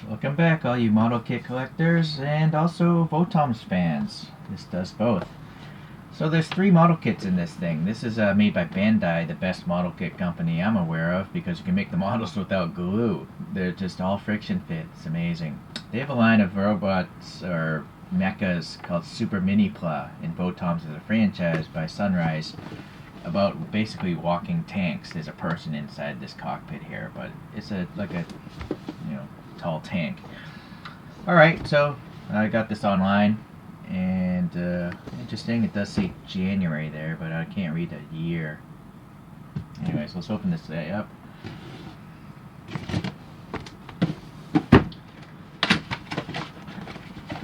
Welcome back, all you model kit collectors and also VOTOMS fans. This does both. So there's 3 model kits in this thing. This is made by Bandai, the best model kit company I'm aware of, because you can make the models without glue. They're just all friction fit. It's amazing. They have a line of robots or mechas called Super Minipla, and VOTOMS is a franchise by Sunrise about basically walking tanks. There's a person inside this cockpit here, but it's like a tall tank. Alright, so I got this online, and interesting, it does say January there, but I can't read the year. Anyways, let's open this guy up.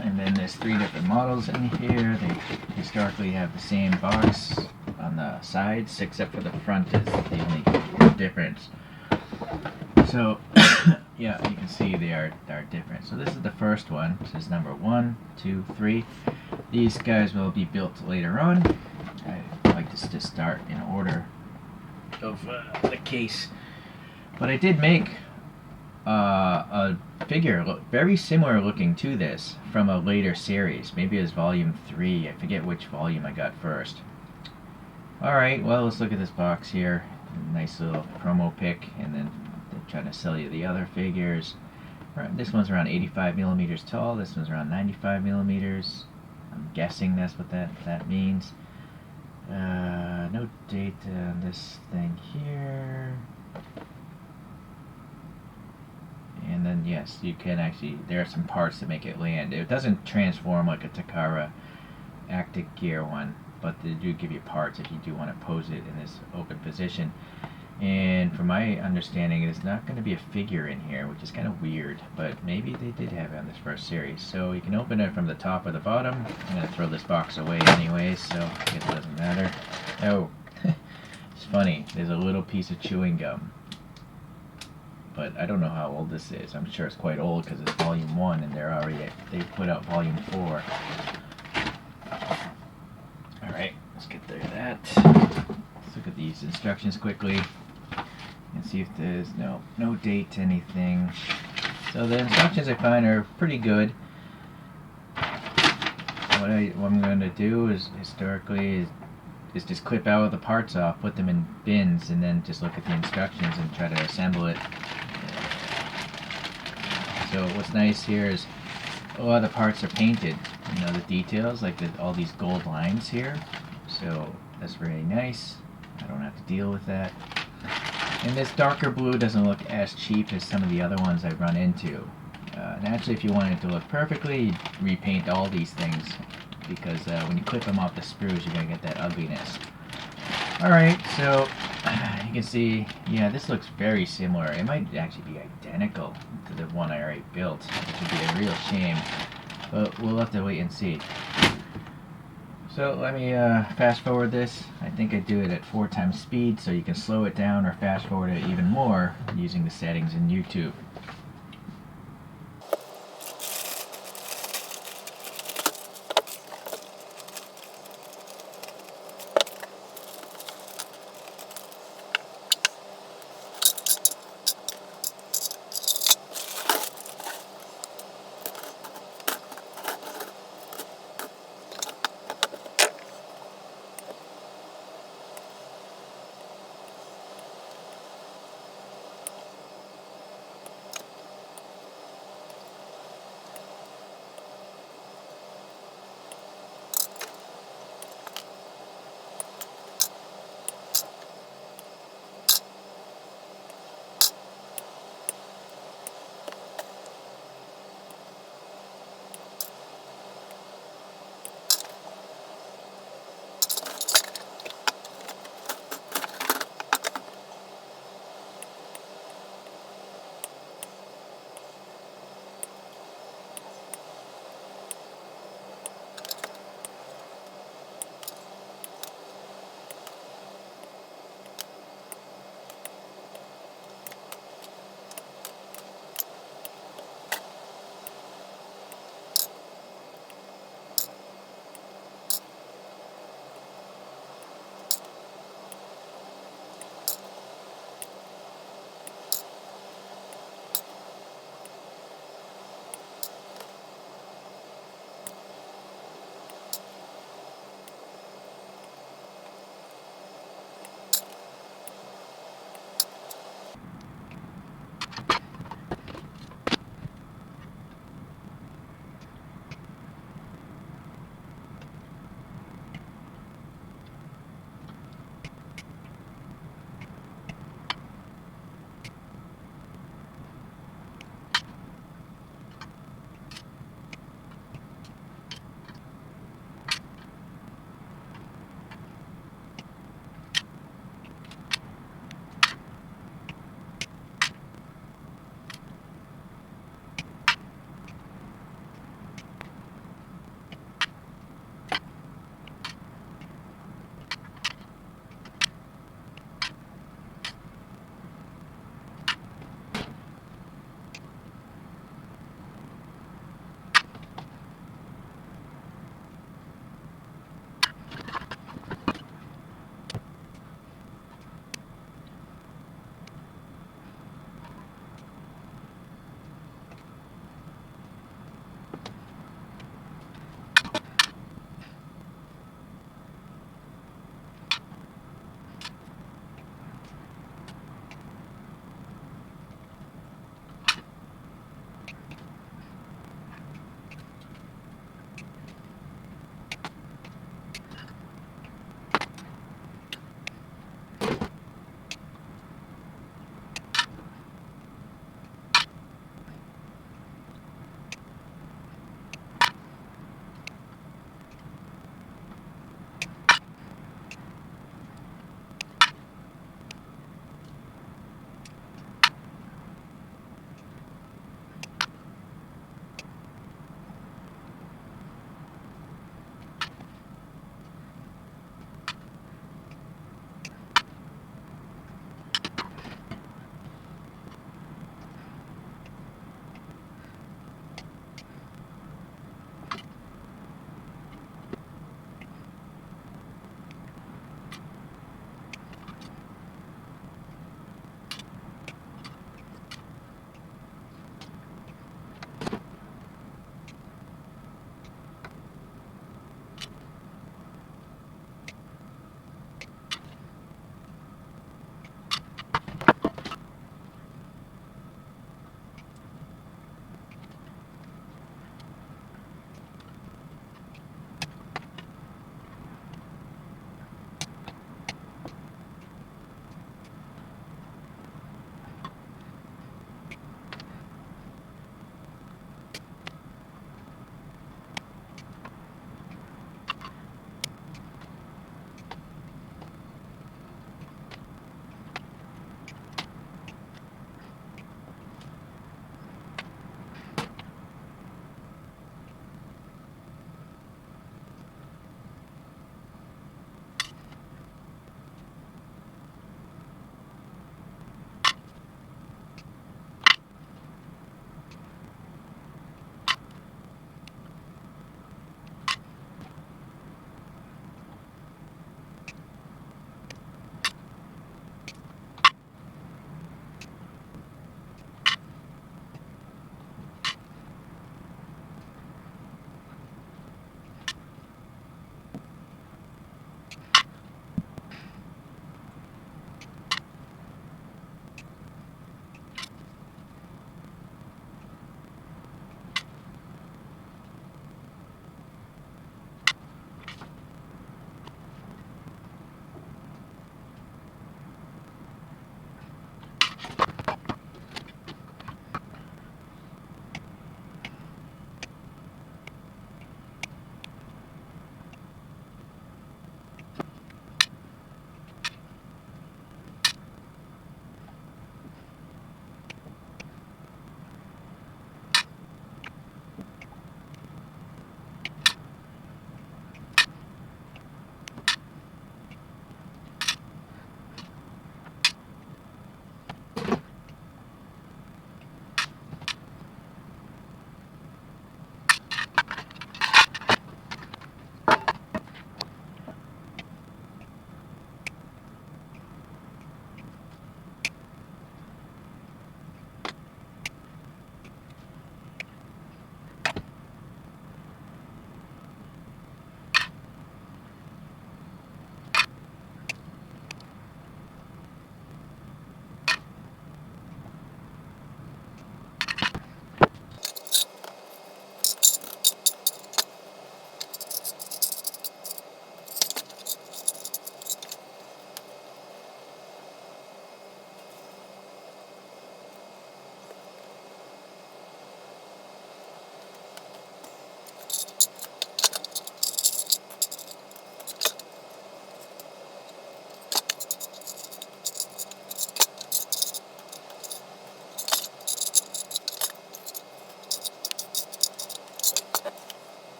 And then there's 3 different models in here. They historically have the same box on the sides, except for the front is the only difference. So yeah, you can see they are different. So this is the first one. This is number 1, 2, 3. These guys will be built later on. I like this to start in order of the case. But I did make a figure very similar looking to this from a later series. Maybe it was volume 3. I forget which volume I got first. Alright, well, let's look at this box here. Nice little promo pic, and then trying to sell you the other figures. This one's around 85 millimeters tall. This one's around 95 millimeters. I'm guessing that's what that means. No date on this thing here. And then yes, you can actually, there are some parts that make it land. It doesn't transform like a Takara Actic Gear one, but they do give you parts if you do want to pose it in this open position. And from my understanding, it's not going to be a figure in here, which is kind of weird, but maybe they did have it on this first series. So you can open it from the top or the bottom. I'm going to throw this box away anyway, so I guess it doesn't matter. Oh, it's funny. There's a little piece of chewing gum, but I don't know how old this is. I'm sure it's quite old because it's volume 1, and they put out volume 4. Alright, let's get through that. Let's look at these instructions quickly and see if there's no date to anything. So the instructions I find are pretty good. What I'm going to do is historically is just clip out the parts off, put them in bins, and then just look at the instructions and try to assemble it. So what's nice here is a lot of the parts are painted. The details, like all these gold lines here. So that's very nice. I don't have to deal with that. And this darker blue doesn't look as cheap as some of the other ones I've run into. And actually, if you wanted it to look perfectly, you'd repaint all these things, because when you clip them off the sprues, you're going to get that ugliness. Alright, so you can see, yeah, this looks very similar. It might actually be identical to the one I already built, which would be a real shame. But we'll have to wait and see. So let me fast forward this. I think I do it at 4 times speed, so you can slow it down or fast forward it even more using the settings in YouTube.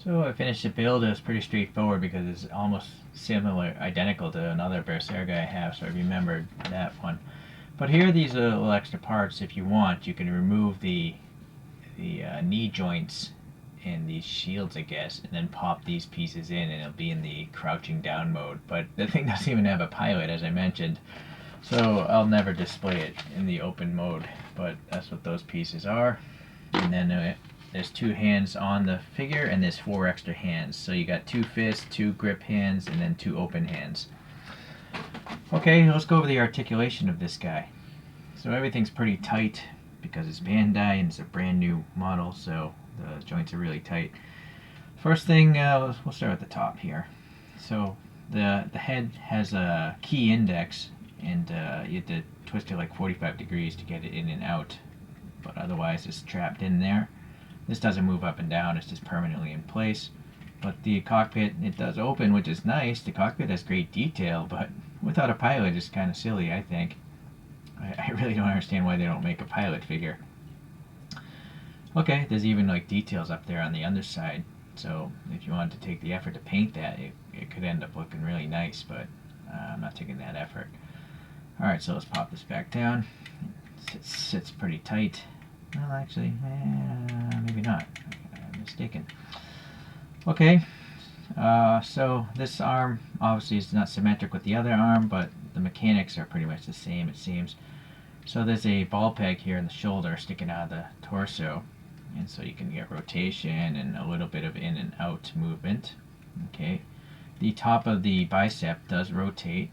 So I finished the build. It was pretty straightforward because it's almost similar, identical to another Berserga I have, so I remembered that one. But here are these little extra parts. If you want, you can remove the knee joints in these shields, I guess, and then pop these pieces in, and it'll be in the crouching down mode. But the thing doesn't even have a pilot, as I mentioned, so I'll never display it in the open mode. But that's what those pieces are. And then there's 2 hands on the figure, and there's 4 extra hands. So you got 2 fists, 2 grip hands, and then 2 open hands. Okay, let's go over the articulation of this guy. So everything's pretty tight because it's Bandai and it's a brand new model, so the joints are really tight. First thing, we'll start at the top here. So the head has a key index, and you have to twist it like 45 degrees to get it in and out. But otherwise it's trapped in there. This doesn't move up and down, it's just permanently in place. But the cockpit, it does open, which is nice. The cockpit has great detail, but without a pilot it's kind of silly, I think. I really don't understand why they don't make a pilot figure. Okay, there's even like details up there on the underside. So if you wanted to take the effort to paint that, it could end up looking really nice, but I'm not taking that effort. Alright, so let's pop this back down. It sits pretty tight. Well, actually, maybe not. I'm mistaken. Okay, so this arm obviously is not symmetric with the other arm, but the mechanics are pretty much the same, it seems. So there's a ball peg here in the shoulder sticking out of the torso, and so you can get rotation and a little bit of in and out movement. Okay, the top of the bicep does rotate,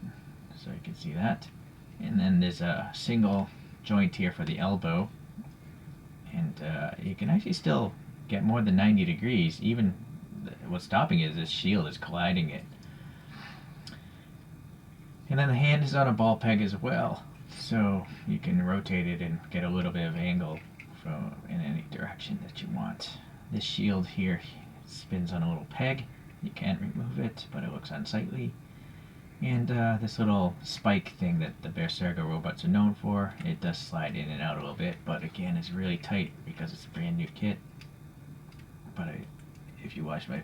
so you can see that. And then there's a single joint here for the elbow, and you can actually still get more than 90 degrees. Even what's stopping it is this shield is colliding it. And then the hand is on a ball peg as well, so you can rotate it and get a little bit of angle from in any direction that you want. This shield here spins on a little peg. You can't remove it, but it looks unsightly. And this little spike thing that the Berserga robots are known for, it does slide in and out a little bit, but again it's really tight because it's a brand new kit. But if you watch my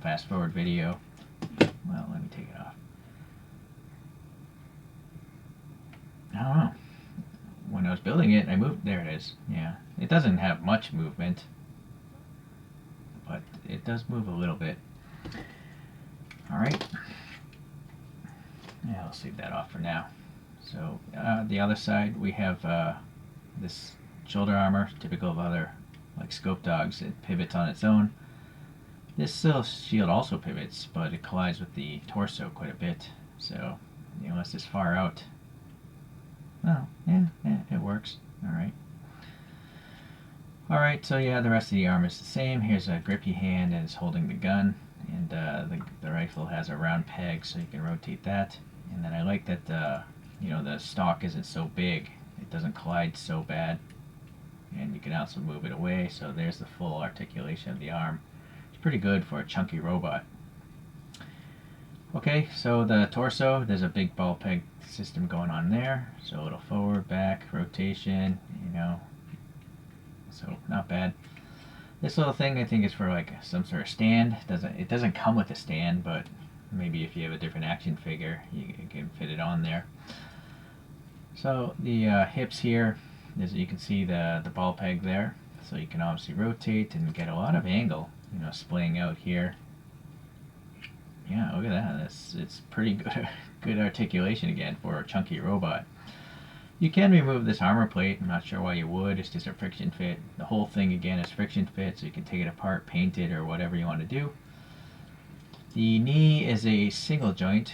fast forward video, well, let me take it off. I don't know. When I was building it, I moved. There it is. Yeah. It doesn't have much movement, but it does move a little bit. Alright. Yeah, I'll leave that off for now. So, the other side, we have this shoulder armor, typical of other, like, scope dogs. It pivots on its own. This shield also pivots, but it collides with the torso quite a bit. So, you know, it's this far out. Oh, yeah, it works. Alright. Alright, so yeah, the rest of the arm is the same. Here's a grippy hand and it's holding the gun. And the rifle has a round peg, so you can rotate that. And then I like that, you know, the stock isn't so big. It doesn't collide so bad. And you can also move it away, so there's the full articulation of the arm. It's pretty good for a chunky robot. Okay, so the torso, there's a big ball peg system going on there. So a little forward, back, rotation, you know. So not bad. This little thing I think is for like some sort of stand. It doesn't come with a stand, but maybe if you have a different action figure, you can fit it on there. So the hips here, you can see the ball peg there. So you can obviously rotate and get a lot of angle, you know, splaying out here. Yeah, look at that. It's pretty good articulation again for a chunky robot. You can remove this armor plate. I'm not sure why you would. It's just a friction fit. The whole thing again is friction fit, so you can take it apart, paint it, or whatever you want to do. The knee is a single joint,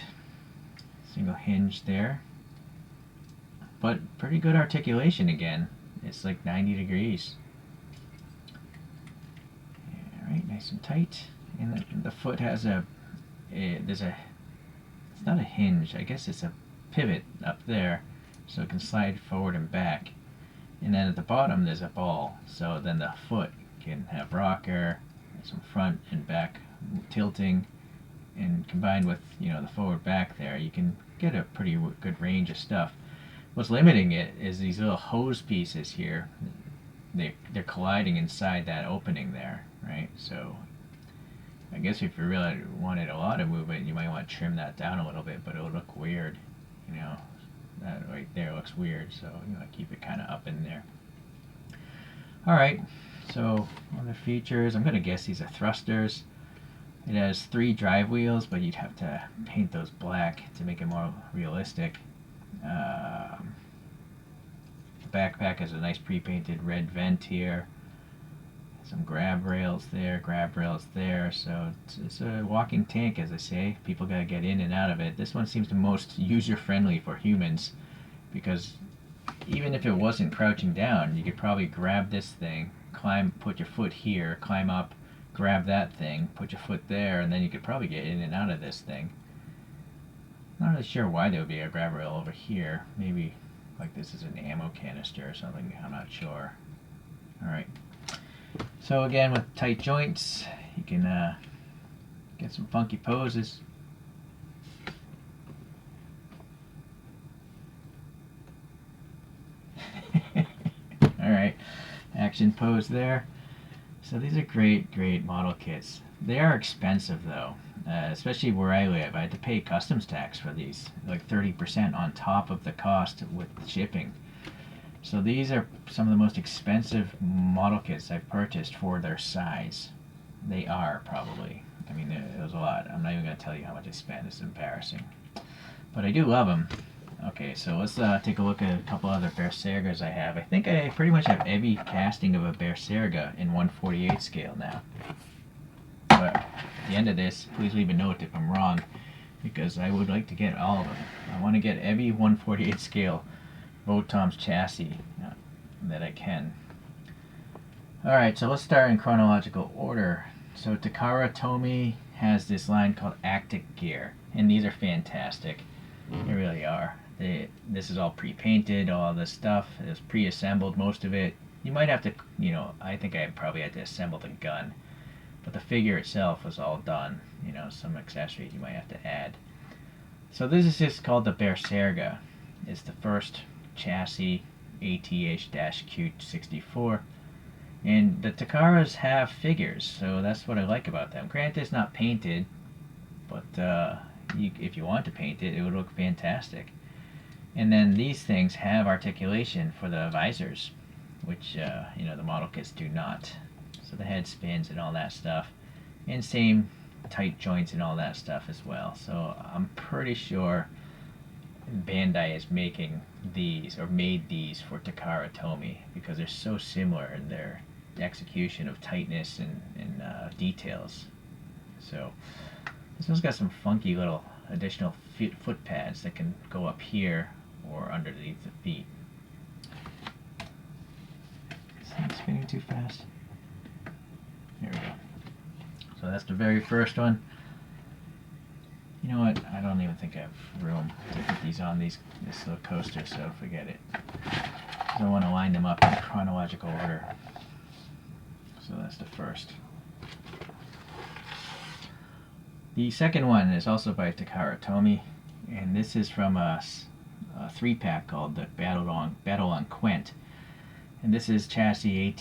single hinge there, but pretty good articulation again. It's like 90 degrees. Alright, nice and tight. And the foot has it's not a hinge, I guess it's a pivot up there, so it can slide forward and back. And then at the bottom there's a ball, so then the foot can have rocker, some front and back tilting, and combined with, you know, the forward back there, you can get a pretty good range of stuff. What's limiting it is these little hose pieces here. They're colliding inside that opening there, right? So I guess if you really wanted a lot of movement, you might want to trim that down a little bit, but it'll look weird. You know, that right there looks weird, so you want to keep it kind of up in there. Alright, so other features, I'm going to guess these are thrusters. It has 3 drive wheels, but you'd have to paint those black to make it more realistic. The backpack has a nice pre-painted red vent here. Some grab rails there, so it's a walking tank, as I say. People gotta get in and out of it. This one seems the most user-friendly for humans, because even if it wasn't crouching down, you could probably grab this thing, climb, put your foot here, climb up, grab that thing, put your foot there, and then you could probably get in and out of this thing. Not really sure why there would be a grab rail over here. Maybe like this is an ammo canister or something, I'm not sure. Alright. So again, with tight joints, you can get some funky poses. Alright, action pose there. So these are great model kits. They are expensive though, especially where I live. I had to pay customs tax for these, like 30% on top of the cost with shipping. So these are some of the most expensive model kits I've purchased for their size. They are, probably. I mean, it was a lot. I'm not even going to tell you how much I spent. It's embarrassing. But I do love them. Okay, so let's take a look at a couple other Bersergas I have. I think I pretty much have every casting of a Berserga in 1/48 scale now. But at the end of this, please leave a note if I'm wrong, because I would like to get all of them. I want to get every 1/48 scale VOTOMS chassis that I can. Alright, so let's start in chronological order. So Takara Tomy has this line called Actic Gear, and these are fantastic. They really are. This is all pre-painted, all this stuff is pre-assembled, most of it. You might have to, you know, I think I probably had to assemble the gun, but the figure itself was all done. You know, some accessories you might have to add. So this is just called the Berserga. It's the first chassis, ATH-Q64, and the Takaras have figures, so that's what I like about them. Granted, it's not painted, but if you want to paint it, it would look fantastic. And then these things have articulation for the visors, which you know, the model kits do not. So the head spins and all that stuff, and same tight joints and all that stuff as well. So I'm pretty sure Bandai is making these, or made these, for Takara Tomy, because they're so similar in their execution of tightness and details. So this one's got some funky little additional foot pads that can go up here or underneath the feet. Is it spinning too fast? There we go. So that's the very first one. You know what? I don't even think I have room to put these on this little coaster, so forget it. I want to line them up in chronological order. So that's the first. The second one is also by Takara Tomy, and this is from a 3-pack called the Battle on Quent. And this is chassis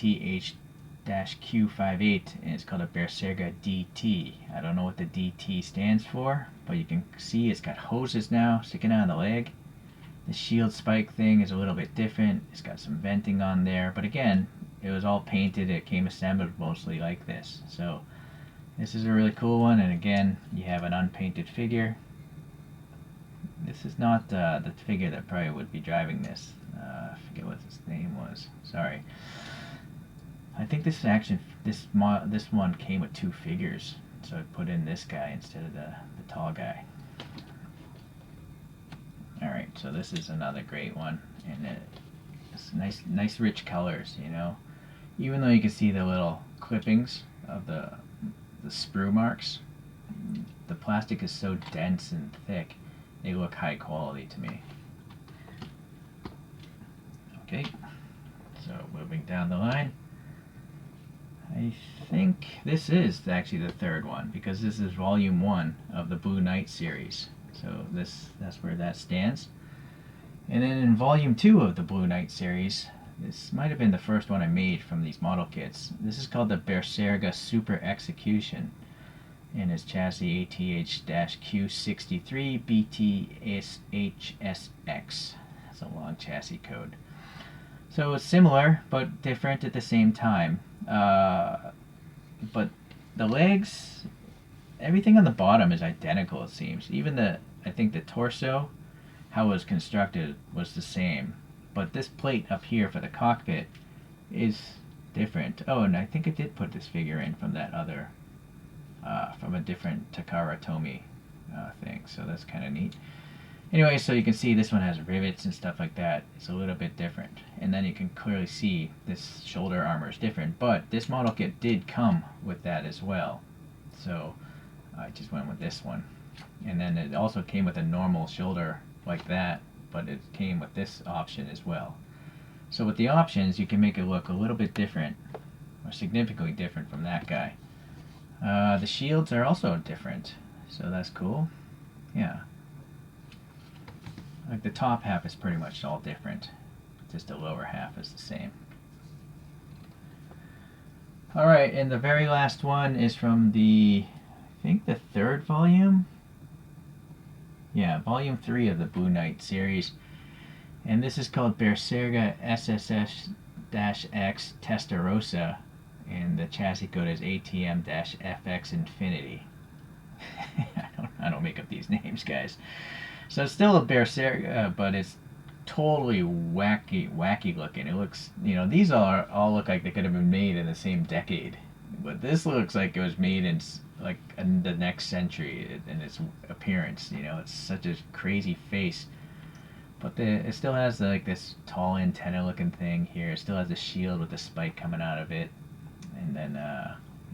ATH-Q58, and it's called a Berserga DT. I don't know what the DT stands for, but you can see it's got hoses now sticking out of the leg. The shield spike thing is a little bit different. It's got some venting on there, but again, it was all painted. It came assembled mostly like this. So this is a really cool one, and again, you have an unpainted figure. This is not the figure that probably would be driving this. I forget what his name was. Sorry. I think this one came with 2 figures, so I put in this guy instead of the tall guy. Alright, so this is another great one, and it's nice rich colors, you know. Even though you can see the little clippings of the sprue marks, the plastic is so dense and thick, they look high quality to me. Okay, so moving down the line, I think this is actually the third one, because this is volume 1 of the Blue Knight series. So that's where that stands. And then in volume 2 of the Blue Knight series, this might have been the first one I made from these model kits. This is called the Berserga Super Execution. and his chassis ATH-Q63-BTS HSX. That's a long chassis code. So it's similar, but different at the same time. But the legs, everything on the bottom is identical, it seems. Even I think the torso, how it was constructed, was the same. But this plate up here for the cockpit is different. Oh, and I think it did put this figure in from that other, from a different Takara Tomy thing. So that's kind of neat. Anyway, so you can see this one has rivets and stuff like that. It's a little bit different. And then you can clearly see this shoulder armor is different. But this model kit did come with that as well. So I just went with this one. And then it also came with a normal shoulder like that, but it came with this option as well. So with the options, you can make it look a little bit different, or significantly different from that guy. The shields are also different, so that's cool. Yeah. Like the top half is pretty much all different. Just the lower half is the same. Alright, and the very last one is from the, I think the third volume? Yeah, volume 3 of the Blue Knight series. And this is called Berserga SSS-X Testarossa. And the chassis code is ATM-FX Infinity. I don't make up these names, guys. So it's still a Berserga, but it's totally wacky looking. It looks, you know, these all look like they could have been made in the same decade. But this looks like it was made in like in the next century in its appearance. You know, it's such a crazy face. But it still has like this tall antenna looking thing here. It still has a shield with a spike coming out of it. And then,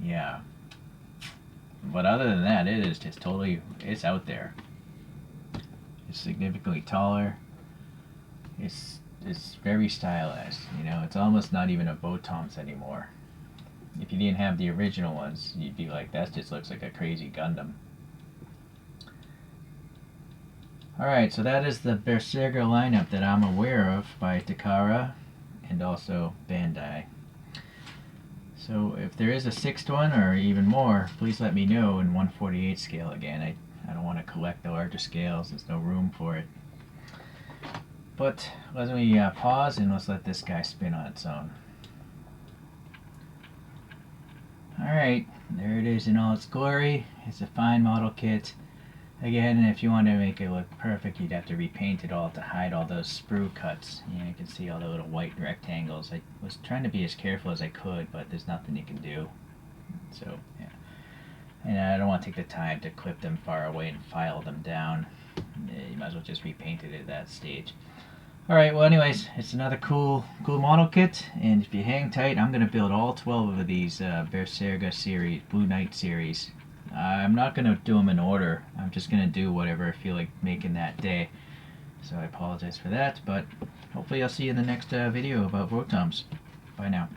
yeah. But other than that, it is just totally, it's out there. It's significantly taller. It's very stylized. You know, it's almost not even a VOTOMS anymore. If you didn't have the original ones, you'd be like, that just looks like a crazy Gundam. Alright, so that is the Berserga lineup that I'm aware of by Takara and also Bandai. So if there is a sixth one or even more, please let me know in 1/48 scale again. I don't want to collect the larger scales, there's no room for it. But let me pause and let's let this guy spin on its own. Alright, there it is in all its glory. It's a fine model kit. Again, if you want to make it look perfect, you'd have to repaint it all to hide all those sprue cuts. You know, you can see all the little white rectangles. I was trying to be as careful as I could, but there's nothing you can do. So, yeah. And I don't want to take the time to clip them far away and file them down. You might as well just repaint it at that stage. Alright, well anyways, it's another cool model kit, and if you hang tight, I'm going to build all 12 of these Berserga series, Blue Knight series. I'm not going to do them in order, I'm just going to do whatever I feel like making that day. So I apologize for that, but hopefully I'll see you in the next video about VOTOMS. Bye now.